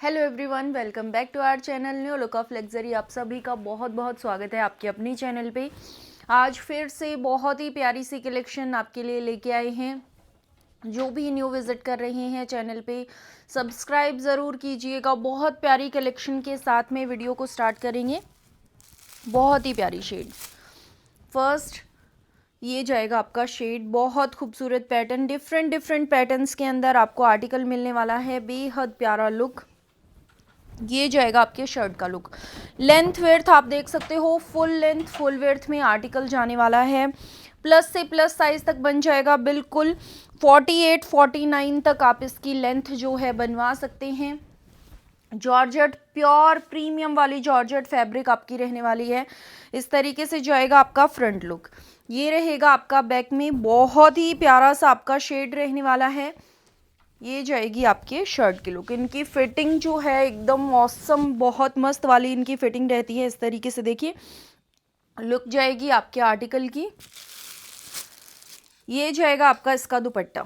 Hello everyone, welcome back to our channel new look of luxury. आप सभी का बहुत बहुत स्वागत है आपके अपनी चैनल पे। आज फिर से बहुत ही प्यारी सी कलेक्शन आपके लिए लेके आए हैं। जो भी न्यू विजिट कर रहे हैं चैनल पे सब्सक्राइब ज़रूर कीजिएगा। बहुत प्यारी कलेक्शन के साथ में वीडियो को स्टार्ट करेंगे। बहुत ही प्यारी शेड। फर्स्ट ये जाएगा आपका शेड, बहुत खूबसूरत पैटर्न, डिफरेंट पैटर्न्स के अंदर आपको आर्टिकल मिलने वाला है। बेहद प्यारा लुक। ये जाएगा आपके शर्ट का लुक। लेंथ वेड्थ आप देख सकते हो, फुल लेंथ फुल वेड्थ में आर्टिकल जाने वाला है। प्लस से प्लस साइज तक बन जाएगा बिल्कुल। 48 49 तक आप इसकी लेंथ जो है बनवा सकते हैं। जॉर्जेट, प्योर प्रीमियम वाली जॉर्जेट फैब्रिक आपकी रहने वाली है। इस तरीके से जाएगा आपका फ्रंट लुक। ये रहेगा आपका बैक में, बहुत ही प्यारा सा आपका शेड रहने वाला है। ये जाएगी आपके शर्ट की लुक। इनकी फिटिंग जो है एकदम ऑसम, बहुत मस्त वाली इनकी फिटिंग रहती है। इस तरीके से देखिए लुक जाएगी आपके आर्टिकल की। ये जाएगा आपका इसका दुपट्टा।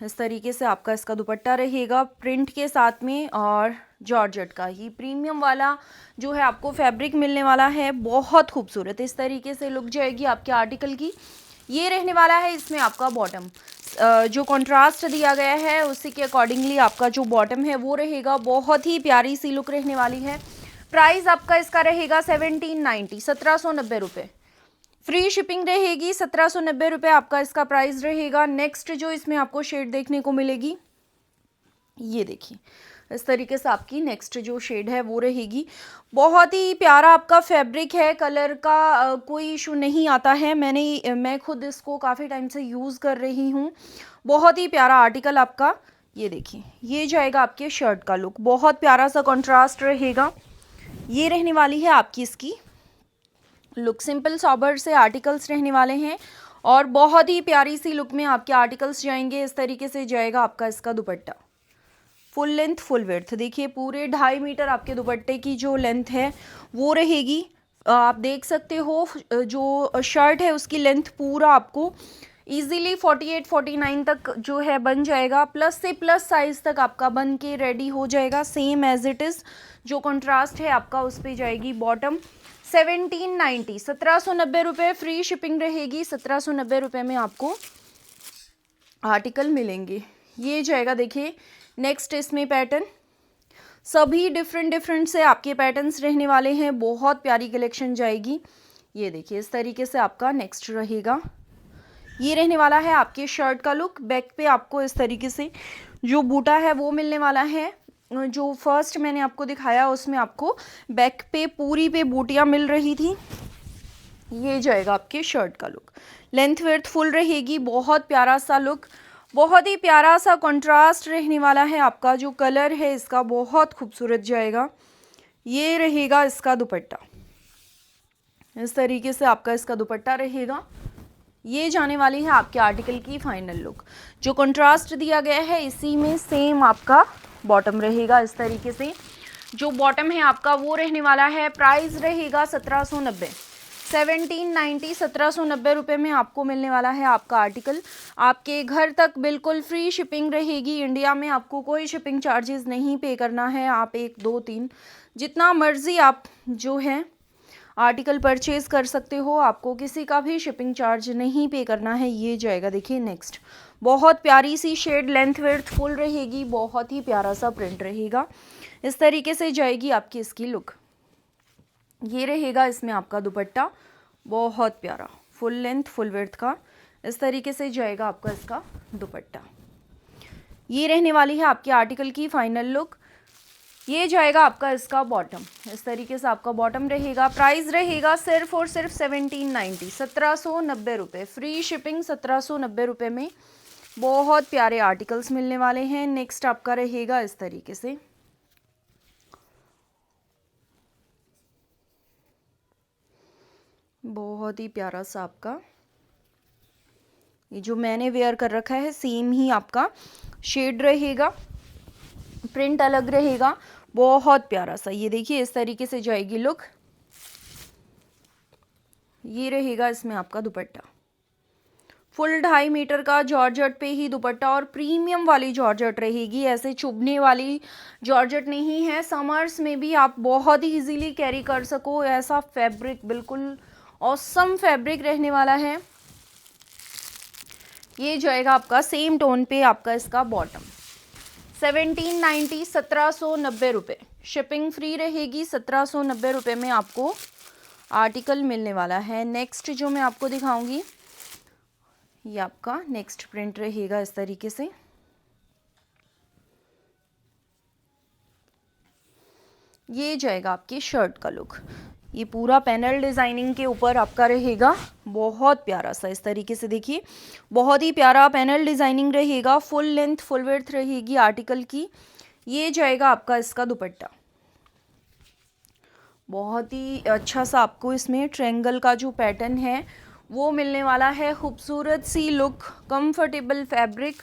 इस तरीके से आपका इसका दुपट्टा रहेगा प्रिंट के साथ में, और जॉर्जेट का ही प्रीमियम वाला जो है आपको फैब्रिक मिलने वाला है। बहुत खूबसूरत इस तरीके से लुक जाएगी आपके आर्टिकल की। ये रहने वाला है इसमें आपका बॉटम। जो कंट्रास्ट दिया गया है उसी के अकॉर्डिंगली आपका जो बॉटम है वो रहेगा। बहुत ही प्यारी सी लुक रहने वाली है। प्राइस आपका इसका रहेगा 1790, 1790 रुपये। फ्री शिपिंग रहेगी। 1790 रुपये आपका इसका प्राइस रहेगा। नेक्स्ट जो इसमें आपको शेड देखने को मिलेगी, ये देखिए इस तरीके से आपकी नेक्स्ट जो शेड है वो रहेगी। बहुत ही प्यारा आपका फैब्रिक है। कलर का कोई इशू नहीं आता है। मैं खुद इसको काफ़ी टाइम से यूज़ कर रही हूँ। बहुत ही प्यारा आर्टिकल आपका। ये देखिए ये जाएगा आपके शर्ट का लुक। बहुत प्यारा सा कंट्रास्ट रहेगा। ये रहने वाली है आपकी इसकी लुक। सिंपल सॉबर से आर्टिकल्स रहने वाले हैं और बहुत ही प्यारी सी लुक में आपके आर्टिकल्स जाएंगे। इस तरीके से जाएगा आपका इसका दुपट्टा। फुल लेंथ फुल विड्थ देखिए, पूरे 2.5 मीटर आपके दुपट्टे की जो लेंथ है वो रहेगी। आप देख सकते हो जो शर्ट है उसकी लेंथ पूरा आपको इजीली 48 49 तक जो है बन जाएगा। प्लस से प्लस साइज तक आपका बन के रेडी हो जाएगा, सेम एज इट इज़। जो कंट्रास्ट है आपका उस पर जाएगी बॉटम। 1790, 1790 रुपये। फ्री शिपिंग रहेगी। 1790 रुपये में आपको आर्टिकल मिलेंगे। ये जाएगा देखिए नेक्स्ट इसमें पैटर्न। सभी डिफरेंट से आपके पैटर्न्स रहने वाले हैं। बहुत प्यारी कलेक्शन जाएगी। ये देखिए इस तरीके से आपका नेक्स्ट रहेगा। ये रहने वाला है आपके शर्ट का लुक। बैक पे आपको इस तरीके से जो बूटा है वो मिलने वाला है। जो फर्स्ट मैंने आपको दिखाया उसमें आपको बैक पे पूरी पे बूटियाँ मिल रही थी। ये जाएगा आपके शर्ट का लुक। लेंथ वेड्थ फुल रहेगी। बहुत प्यारा सा लुक, बहुत ही प्यारा सा कंट्रास्ट रहने वाला है। आपका जो कलर है इसका बहुत खूबसूरत जाएगा। ये रहेगा इसका दुपट्टा। इस तरीके से आपका इसका दुपट्टा रहेगा। ये जाने वाली है आपके आर्टिकल की फाइनल लुक। जो कंट्रास्ट दिया गया है इसी में सेम आपका बॉटम रहेगा। इस तरीके से जो बॉटम है आपका वो रहने वाला है। प्राइस रहेगा 1790, 1790, 1790 रुपये में आपको मिलने वाला है आपका आर्टिकल। आपके घर तक बिल्कुल फ्री शिपिंग रहेगी। इंडिया में आपको कोई शिपिंग चार्जेस नहीं पे करना है। आप 1 2 3 जितना मर्जी आप जो है आर्टिकल परचेज कर सकते हो। आपको किसी का भी शिपिंग चार्ज नहीं पे करना है। ये जाएगा देखिए नेक्स्ट। बहुत प्यारी सी शेड, लेंथ विड्थ फुल रहेगी। बहुत ही प्यारा सा प्रिंट रहेगा। इस तरीके से जाएगी आपकी इसकी लुक। ये रहेगा इसमें आपका दुपट्टा। बहुत प्यारा फुल लेंथ फुल विड्थ का। इस तरीके से जाएगा आपका इसका दुपट्टा। ये रहने वाली है आपके आर्टिकल की फाइनल लुक। ये जाएगा आपका इसका बॉटम। इस तरीके से आपका बॉटम रहेगा। प्राइस रहेगा सिर्फ और सिर्फ 1790, 1790 रुपये। फ्री शिपिंग 1790 रुपये में बहुत प्यारे आर्टिकल्स मिलने वाले हैं। नेक्स्ट आपका रहेगा इस तरीके से। बहुत ही प्यारा सा आपका ये जो मैंने वेयर कर रखा है सेम ही आपका शेड रहेगा। प्रिंट अलग रहेगा। बहुत प्यारा सा ये देखिए इस तरीके से जाएगी लुक। ये रहेगा इसमें आपका दुपट्टा। फुल 2.5 मीटर का जॉर्जेट पे ही दुपट्टा और प्रीमियम वाली जॉर्जेट रहेगी, ऐसे चुभने वाली जॉर्जेट नहीं है। समर्स में भी आप बहुत ही इजीली कैरी कर सको ऐसा फैब्रिक, बिल्कुल ऑसम फैब्रिक रहने वाला है। ये जाएगा आपका सेम टोन पे आपका इसका बॉटम 1790, 1790 रुपये। शिपिंग फ्री रहेगी, 1790 रुपये में आपको आर्टिकल मिलने वाला है। नेक्स्ट जो मैं आपको दिखाऊंगी ये आपका नेक्स्ट प्रिंट रहेगा इस तरीके से। ये जाएगा आपकी शर्ट का लुक, ये पूरा पैनल डिज़ाइनिंग के ऊपर आपका रहेगा, बहुत प्यारा सा इस तरीके से देखिए, बहुत ही प्यारा पैनल डिज़ाइनिंग रहेगा। फुल लेंथ फुल विड्थ रहेगी आर्टिकल की। ये जाएगा आपका इसका दुपट्टा, बहुत ही अच्छा सा आपको इसमें ट्रायंगल का जो पैटर्न है वो मिलने वाला है। खूबसूरत सी लुक, कंफर्टेबल फैब्रिक।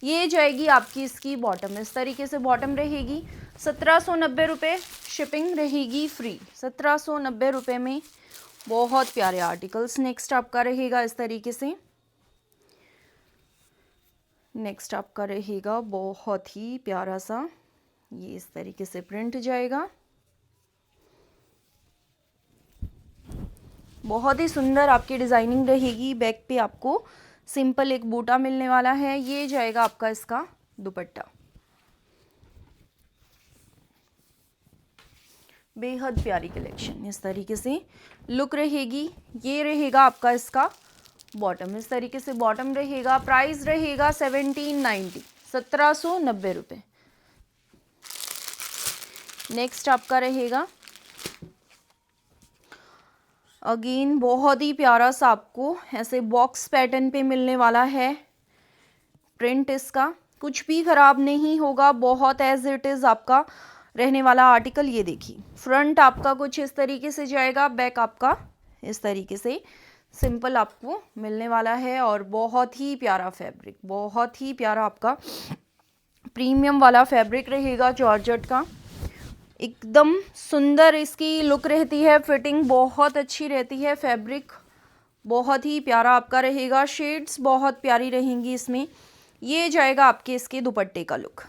ये जाएगी आपकी इसकी बॉटम, इस तरीके से बॉटम रहेगी, 1790 रुपये। शिपिंग रहेगी फ्री, 1790 रुपये में बहुत प्यारे आर्टिकल्स। नेक्स्ट आपका रहेगा इस तरीके से, नेक्स्ट आपका रहेगा बहुत ही प्यारा सा, ये इस तरीके से प्रिंट जाएगा, बहुत ही सुंदर आपकी डिज़ाइनिंग रहेगी। बैक पे आपको सिंपल एक बूटा मिलने वाला है। ये जाएगा आपका इसका दुपट्टा, बेहद प्यारी कलेक्शन, इस तरीके से लुक रहेगी। ये रहेगा आपका इसका बॉटम, इस तरीके से बॉटम रहेगा। प्राइस रहेगा 1790, 1790 रुपये। नेक्स्ट आपका रहेगा अगेन बहुत ही प्यारा सा, आपको ऐसे बॉक्स पैटर्न पे मिलने वाला है प्रिंट। इसका कुछ भी ख़राब नहीं होगा, बहुत एज इट इज़ आपका रहने वाला आर्टिकल। ये देखिए फ्रंट आपका कुछ इस तरीके से जाएगा, बैक आपका इस तरीके से सिंपल आपको मिलने वाला है। और बहुत ही प्यारा फैब्रिक, बहुत ही प्यारा आपका प्रीमियम वाला फैब्रिक रहेगा जॉर्जेट का, एकदम सुंदर इसकी लुक रहती है। फिटिंग बहुत अच्छी रहती है, फैब्रिक बहुत ही प्यारा आपका रहेगा, शेड्स बहुत प्यारी रहेंगी इसमें। ये जाएगा आपके इसके दुपट्टे का लुक,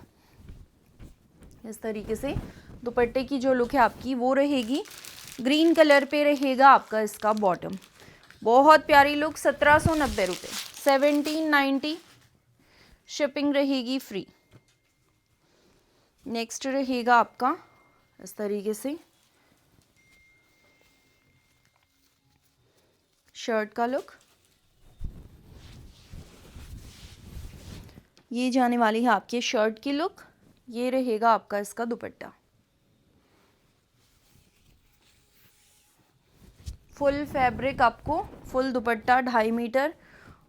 इस तरीके से दुपट्टे की जो लुक है आपकी वो रहेगी। ग्रीन कलर पे रहेगा आपका इसका बॉटम, बहुत प्यारी लुक। 1790 रुपये, 1790। शिपिंग रहेगी फ्री। नेक्स्ट रहेगा आपका इस तरीके से शर्ट का लुक, ये जाने वाली है आपके शर्ट की लुक। ये रहेगा आपका इसका दुपट्टा, फुल फैब्रिक आपको, फुल दुपट्टा 2.5 मीटर।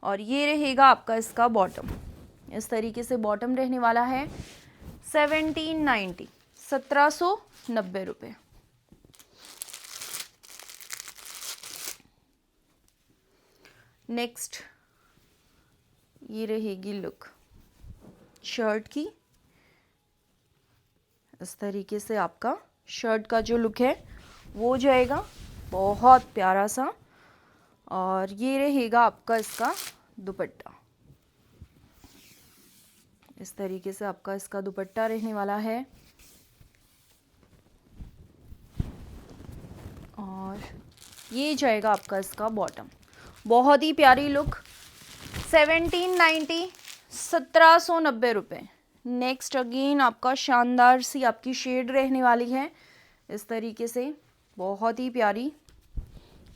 और ये रहेगा आपका इसका बॉटम, इस तरीके से बॉटम रहने वाला है। 1790, 1790 रुपये। नेक्स्ट ये रहेगी लुक शर्ट की, इस तरीके से आपका शर्ट का जो लुक है वो जाएगा, बहुत प्यारा सा। और ये रहेगा आपका इसका दुपट्टा, इस तरीके से आपका इसका दुपट्टा रहने वाला है। और ये जाएगा आपका इसका बॉटम, बहुत ही प्यारी लुक। 1790, 1790 रुपये। नेक्स्ट अगेन आपका शानदार सी आपकी शेड रहने वाली है, इस तरीके से बहुत ही प्यारी।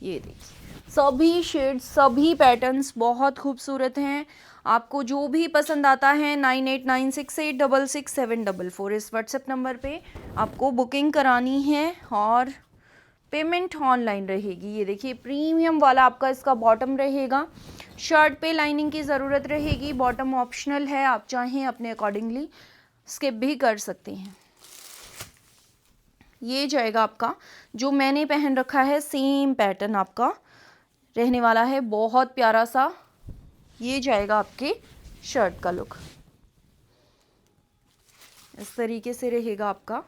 ये देखिए सभी शेड्स, सभी पैटर्न्स बहुत खूबसूरत हैं। आपको जो भी पसंद आता है 9896866744 इस व्हाट्सएप नंबर पे आपको बुकिंग करानी है और पेमेंट ऑनलाइन रहेगी। ये देखिए प्रीमियम वाला आपका इसका बॉटम रहेगा, शर्ट पे लाइनिंग की ज़रूरत रहेगी, बॉटम ऑप्शनल है, आप चाहें अपने अकॉर्डिंगली स्किप भी कर सकते हैं। ये जाएगा आपका जो मैंने पहन रखा है, सेम पैटर्न आपका रहने वाला है, बहुत प्यारा सा। ये जाएगा आपके शर्ट का लुक, इस तरीके से रहेगा आपका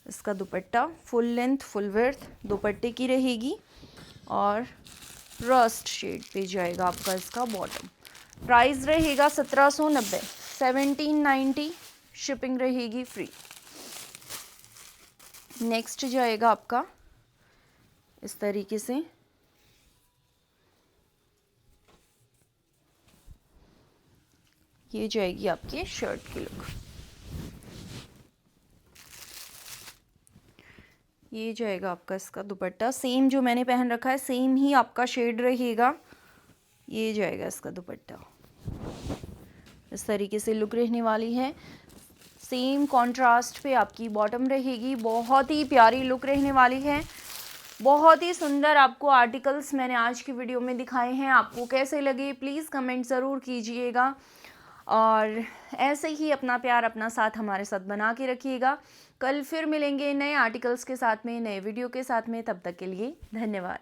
इसका दुपट्टा, फुल लेंथ फुल विड्थ दुपट्टे की रहेगी। और रस्ट शेड पे जाएगा आपका इसका बॉटम। प्राइस रहेगा 1790, 1790, शिपिंग रहेगी फ्री। नेक्स्ट जाएगा आपका इस तरीके से, ये जाएगी आपके शर्ट की लुक। ये जाएगा आपका इसका दुपट्टा, सेम जो मैंने पहन रखा है सेम ही आपका शेड रहेगा। ये जाएगा इसका दुपट्टा, इस तरीके से लुक रहने वाली है। सेम कॉन्ट्रास्ट पे आपकी बॉटम रहेगी, बहुत ही प्यारी लुक रहने वाली है। बहुत ही सुंदर आपको आर्टिकल्स मैंने आज की वीडियो में दिखाए हैं, आपको कैसे लगे प्लीज़ कमेंट ज़रूर कीजिएगा और ऐसे ही अपना प्यार अपना साथ हमारे साथ बना के रखिएगा। कल फिर मिलेंगे नए आर्टिकल्स के साथ में, नए वीडियो के साथ में, तब तक के लिए धन्यवाद।